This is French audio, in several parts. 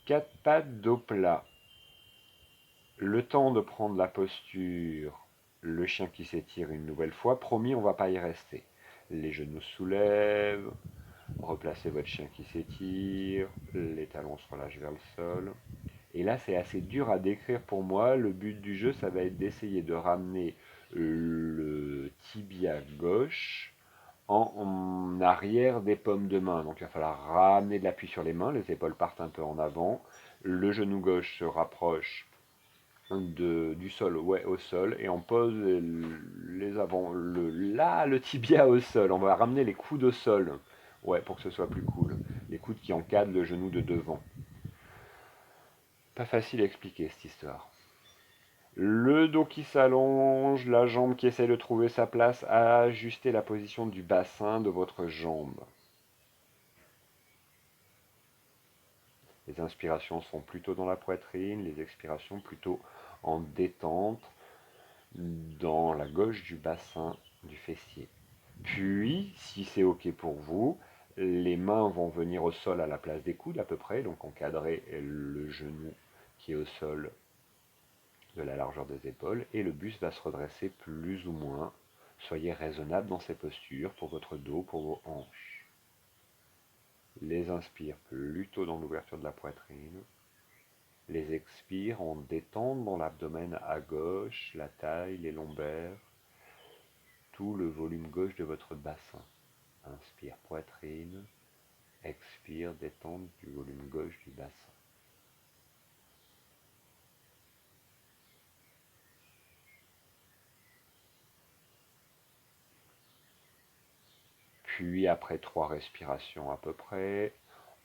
Quatre pattes dos plat. Le temps de prendre la posture, le chien qui s'étire une nouvelle fois. Promis, on ne va pas y rester. Les genoux se soulèvent, replacez votre chien qui s'étire, les talons se relâchent vers le sol. Et là, c'est assez dur à décrire pour moi. Le but du jeu, ça va être d'essayer de ramener le tibia gauche en arrière des paumes de main. Donc il va falloir ramener de l'appui sur les mains, les épaules partent un peu en avant. Le genou gauche se rapproche du sol, ouais, au sol, et on pose les avant, le tibia au sol. On va ramener les coudes au sol, ouais, pour que ce soit plus cool. Les coudes qui encadrent le genou de devant. Pas facile à expliquer cette histoire. Le dos qui s'allonge, la jambe qui essaie de trouver sa place, ajustez la position du bassin de votre jambe. Les inspirations sont plutôt dans la poitrine, les expirations plutôt en détente dans la gauche du bassin du fessier. Puis, si c'est OK pour vous, les mains vont venir au sol à la place des coudes à peu près, donc encadrer le genou qui est au sol de la largeur des épaules, et le buste va se redresser plus ou moins. Soyez raisonnable dans ces postures pour votre dos, pour vos hanches. Les inspires plutôt dans l'ouverture de la poitrine. Les expires en détendant l'abdomen à gauche, la taille, les lombaires, tout le volume gauche de votre bassin. Inspire poitrine, expire détente du volume gauche du bassin. Puis après 3 respirations à peu près,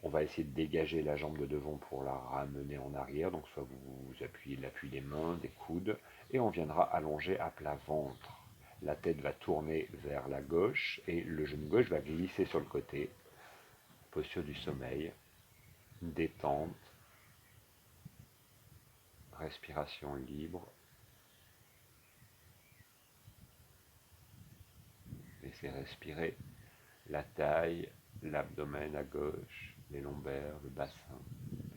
on va essayer de dégager la jambe de devant pour la ramener en arrière. Donc soit vous appuyez l'appui des mains, des coudes, et on viendra allonger à plat ventre. La tête va tourner vers la gauche et le genou gauche va glisser sur le côté. Posture du sommeil, détente, respiration libre. Laissez respirer la taille, l'abdomen à gauche, les lombaires, le bassin,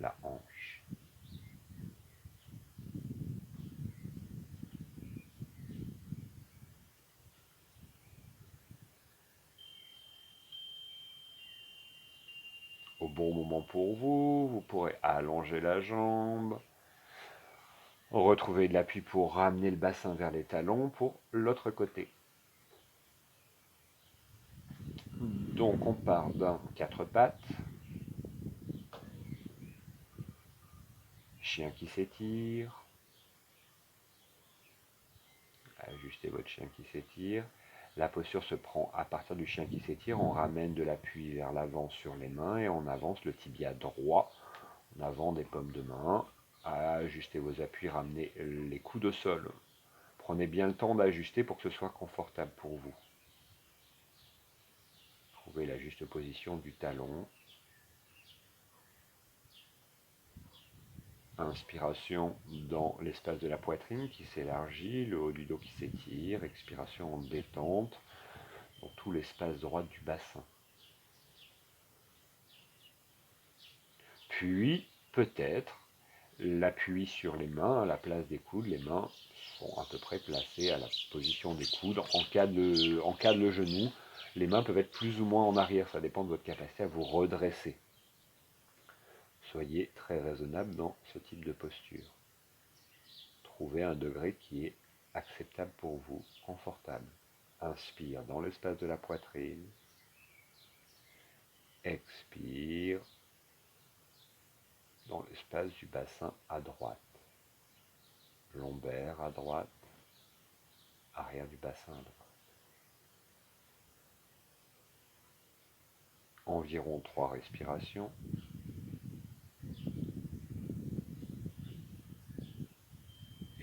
la hanche. Au bon moment pour vous, vous pourrez allonger la jambe, retrouver de l'appui pour ramener le bassin vers les talons pour l'autre côté. Donc on part d'un 4 pattes, chien qui s'étire, ajustez votre chien qui s'étire. La posture se prend à partir du chien qui s'étire, on ramène de l'appui vers l'avant sur les mains et on avance le tibia droit en avant des paumes de main. Ajustez vos appuis, ramenez les coudes au sol. Prenez bien le temps d'ajuster pour que ce soit confortable pour vous. Trouvez la juste position du talon. Inspiration dans l'espace de la poitrine qui s'élargit, le haut du dos qui s'étire. Expiration en détente dans tout l'espace droit du bassin. Puis, peut-être, l'appui sur les mains à la place des coudes. Les mains sont à peu près placées à la position des coudes. Encadre le genou. Les mains peuvent être plus ou moins en arrière. Ça dépend de votre capacité à vous redresser. Soyez très raisonnable dans ce type de posture. Trouvez un degré qui est acceptable pour vous, confortable. Inspire dans l'espace de la poitrine. Expire dans l'espace du bassin à droite. Lombaire à droite. Arrière du bassin à droite. Environ 3 respirations.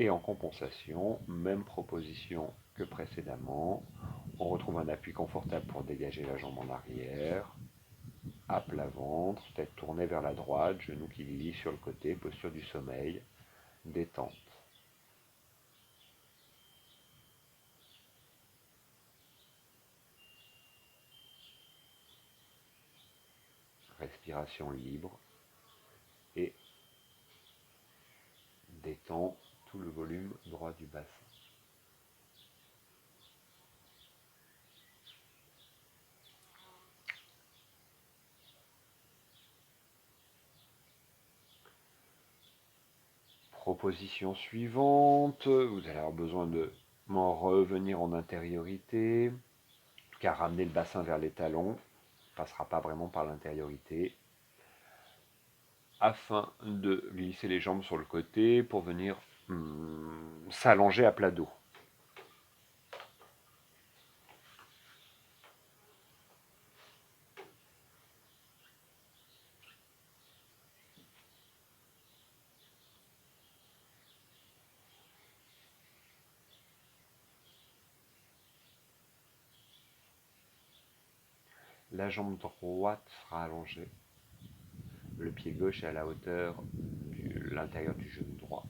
Et en compensation, même proposition que précédemment. On retrouve un appui confortable pour dégager la jambe en arrière. À plat ventre, tête tournée vers la droite, genou qui glisse sur le côté, posture du sommeil, détente. Respiration libre et Proposition suivante, vous allez avoir besoin de revenir en intériorité, car ramener le bassin vers les talons, ne passera pas vraiment par l'intériorité, afin de glisser les jambes sur le côté pour venir s'allonger à plat dos. La jambe droite sera allongée. Le pied gauche est à la hauteur de l'intérieur du genou droit.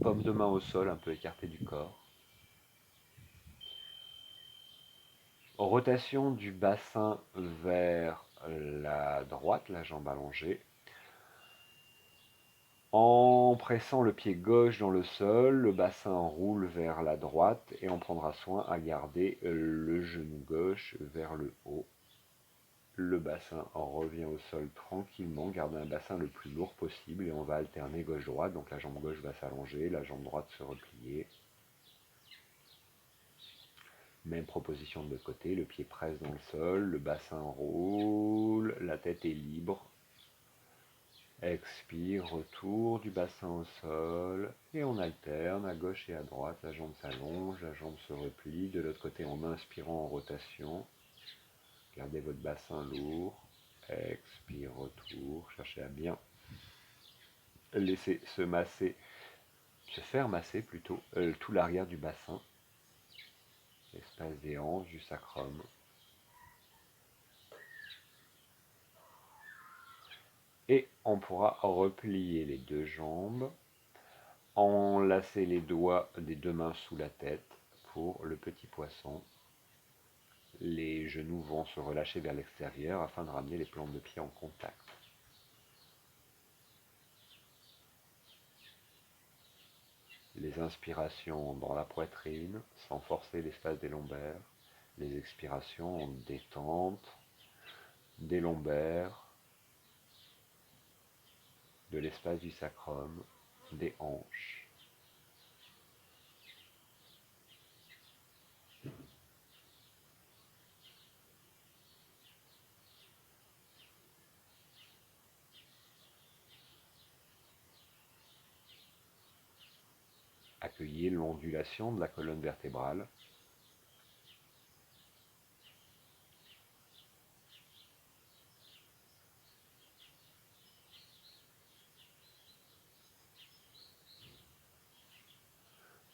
Paume de main au sol, un peu écartée du corps. Rotation du bassin vers la droite, la jambe allongée. En pressant le pied gauche dans le sol, le bassin roule vers la droite et on prendra soin à garder le genou gauche vers le haut. Le bassin revient au sol tranquillement, gardez un bassin le plus lourd possible et on va alterner gauche-droite. Donc la jambe gauche va s'allonger, la jambe droite se replier. Même proposition de l'autre côté, le pied presse dans le sol, le bassin roule, la tête est libre. Expire, retour du bassin au sol et on alterne à gauche et à droite. La jambe s'allonge, la jambe se replie. De l'autre côté en inspirant en rotation. Gardez votre bassin lourd. Expire, retour. Cherchez à bien laisser se faire masser plutôt tout l'arrière du bassin. L'espace des hanches, du sacrum. Et on pourra replier les deux jambes, enlacer les doigts des deux mains sous la tête pour le petit poisson. Les genoux vont se relâcher vers l'extérieur afin de ramener les plantes de pied en contact. Les inspirations dans la poitrine, sans forcer l'espace des lombaires. Les expirations en détente des lombaires, de l'espace du sacrum, des hanches. Accueillez l'ondulation de la colonne vertébrale.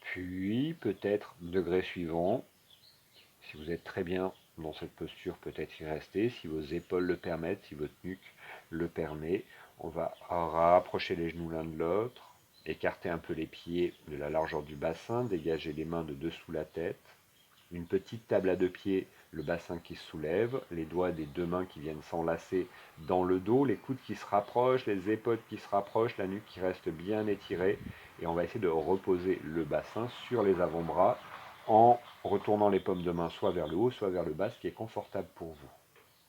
Puis, peut-être, degré suivant, si vous êtes très bien dans cette posture, peut-être y rester. Si vos épaules le permettent, si votre nuque le permet, on va rapprocher les genoux l'un de l'autre, écarter un peu les pieds de la largeur du bassin, dégager les mains de dessous la tête. Une petite table à deux pieds, le bassin qui se soulève, les doigts des deux mains qui viennent s'enlacer dans le dos, les coudes qui se rapprochent, les épaules qui se rapprochent, la nuque qui reste bien étirée. Et on va essayer de reposer le bassin sur les avant-bras en retournant les paumes de main soit vers le haut, soit vers le bas, ce qui est confortable pour vous.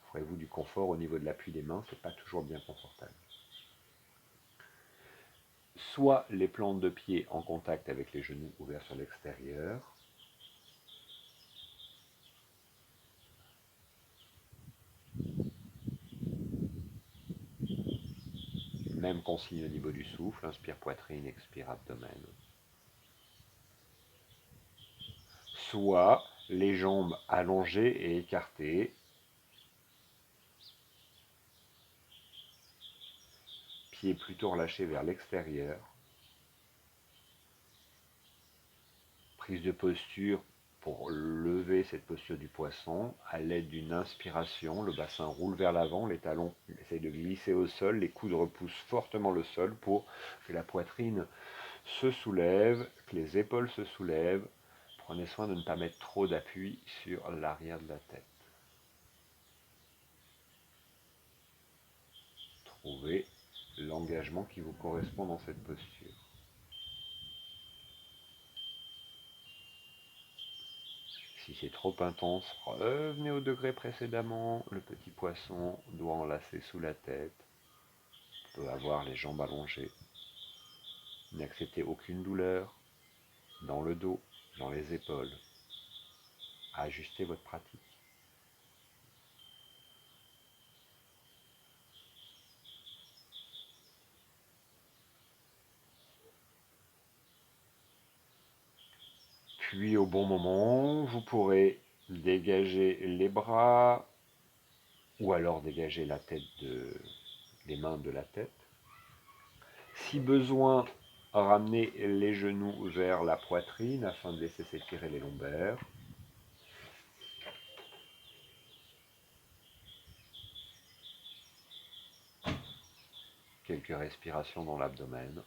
Ferez-vous du confort au niveau de l'appui des mains, c'est pas toujours bien confortable. Soit les plantes de pied en contact avec les genoux ouverts sur l'extérieur, même consigne au niveau du souffle, inspire poitrine, expire abdomen. Soit les jambes allongées et écartées, pieds plutôt relâchés vers l'extérieur, prise de posture pour lever cette posture du poisson à l'aide d'une inspiration. Le bassin roule vers l'avant, les talons essayent de glisser au sol, les coudes repoussent fortement le sol pour que la poitrine se soulève, que les épaules se soulèvent. Prenez soin de ne pas mettre trop d'appui sur l'arrière de la tête. Trouvez l'engagement qui vous correspond dans cette posture. Si c'est trop intense, revenez au degré précédemment. Le petit poisson doit enlacer sous la tête, peut avoir les jambes allongées. N'acceptez aucune douleur dans le dos, dans les épaules. Ajustez votre pratique. Puis au bon moment, vous pourrez dégager les bras ou alors dégager la tête les mains de la tête. Si besoin, ramenez les genoux vers la poitrine afin de laisser s'étirer les lombaires. Quelques respirations dans l'abdomen.